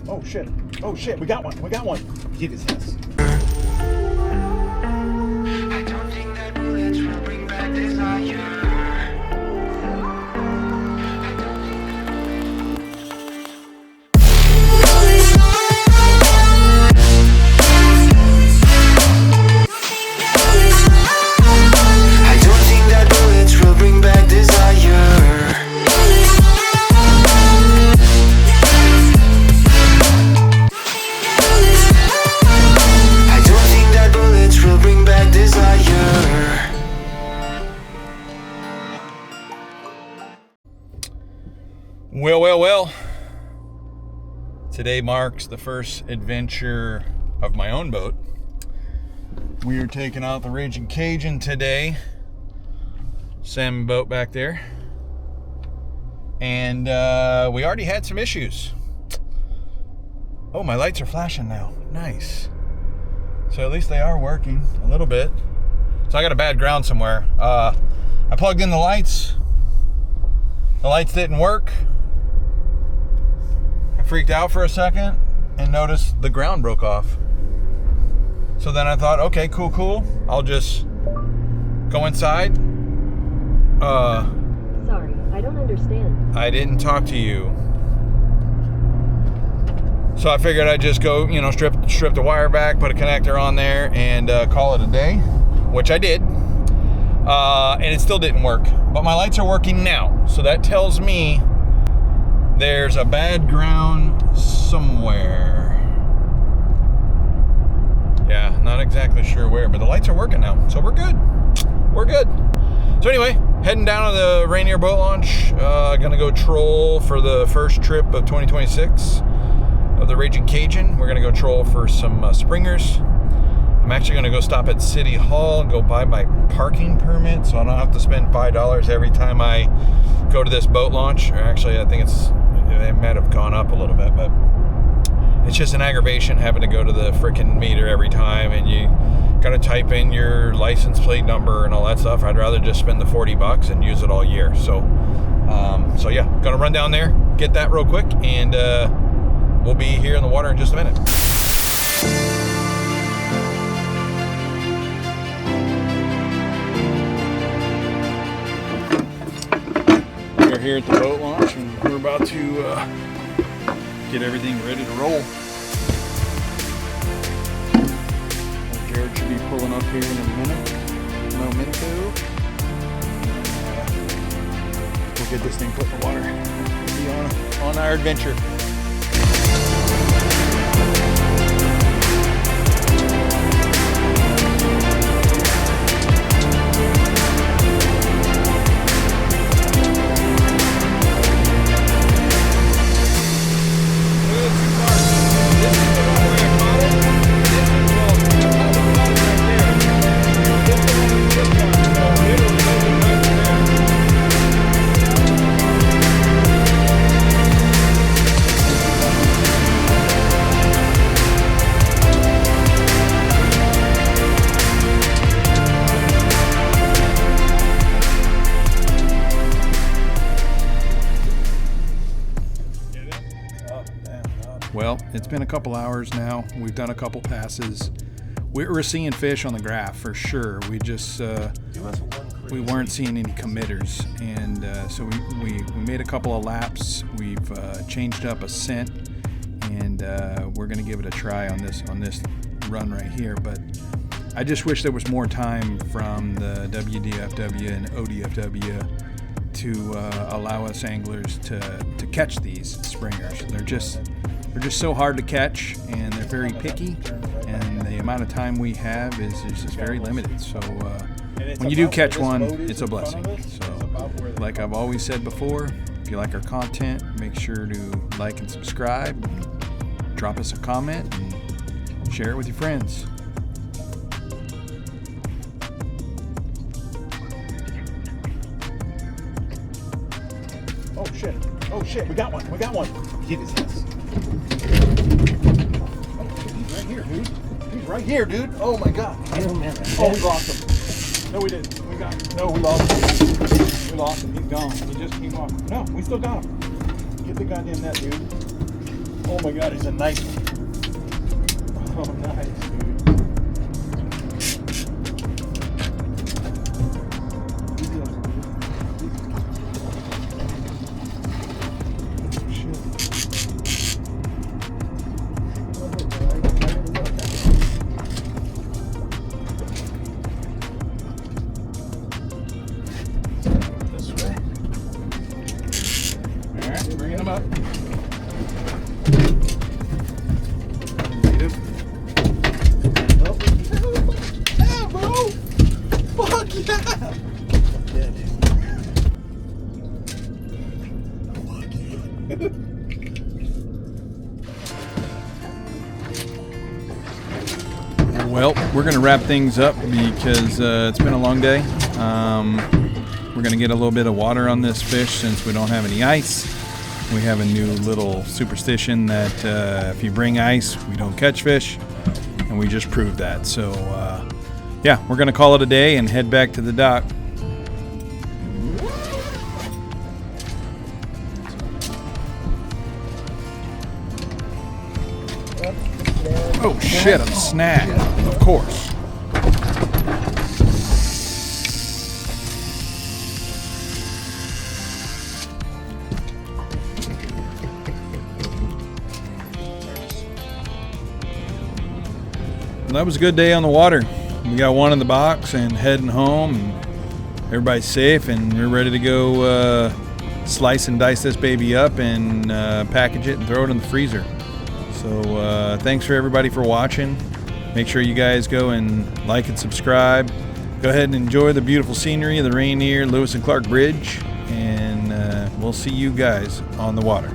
Oh shit. Oh shit, we got one. We got one. Get his ass. I don't think that bullets will bring back desire. Well. Today marks the first adventure of my own boat. We are taking out the Rajun Cajun today. Salmon boat back there. And we already had some issues. Oh, my lights are flashing now. Nice. So at least they are working a little bit. So I got a bad ground somewhere. I plugged in the lights. The lights didn't work. I freaked out for a second and noticed the ground broke off. So then I thought, okay, cool. I'll just go inside. Sorry, I don't understand. I didn't talk to you. So I figured I'd just go, strip the wire back, put a connector on there, and call it a day, which I did. And it still didn't work. But my lights are working now. So that tells me there's a bad ground somewhere. Yeah, not exactly sure where, but the lights are working now. So we're good. So anyway, heading down to the Rainier boat launch. Gonna go troll for the first trip of 2026 of the Rajun Cajun. We're gonna go troll for some springers. I'm actually gonna go stop at City Hall and go buy my parking permit, so I don't have to spend $5 every time I go to this boat launch. Or actually, I think it might have gone up a little bit, but it's just an aggravation having to go to the freaking meter every time, and you gotta type in your license plate number and all that stuff. I'd rather just spend the $40 and use it all year. So yeah, gonna run down there, get that real quick, and we'll be here in the water in just a minute. We're here at the boat launch, and we're about to get everything ready to roll. Jared should be pulling up here in a minute. We'll get this thing put in the water. We'll be on our adventure. Well, it's been a couple hours now. We've done a couple passes. We're seeing fish on the graph for sure. We just we weren't seeing any committers, and so we made a couple of laps. We've changed up a scent, and we're gonna give it a try on this run right here. But I just wish there was more time from the WDFW and ODFW to allow us anglers to catch these springers. They're just so hard to catch, and they're very picky, and the amount of time we have is just very limited. So when you do catch one, it's a blessing. So like I've always said before, if you like our content, make sure to like and subscribe, and drop us a comment, and share it with your friends. Oh shit, we got one. Get his ass. He's right here, dude. He's right here, dude. Oh my god. Oh, we lost him. No, we didn't. We lost him. He's gone. He just came off. No, we still got him. Get the goddamn net, dude. Oh my God, he's a nice one. Oh, nice, dude. This way. All right, bringing him up. Yeah, bro! Fuck yeah! Dead. Well, we're going to wrap things up because it's been a long day. We're going to get a little bit of water on this fish since we don't have any ice. We have a new little superstition that if you bring ice, we don't catch fish. And we just proved that. So, yeah, we're going to call it a day and head back to the dock. Oh shit, a snag, of course. That was a good day on the water. We got one in the box and heading home, and everybody's safe, and we're ready to go slice and dice this baby up and package it and throw it in the freezer. So thanks for everybody for watching. Make sure you guys go and like and subscribe. Go ahead and enjoy the beautiful scenery of the Rainier Lewis and Clark Bridge, and we'll see you guys on the water.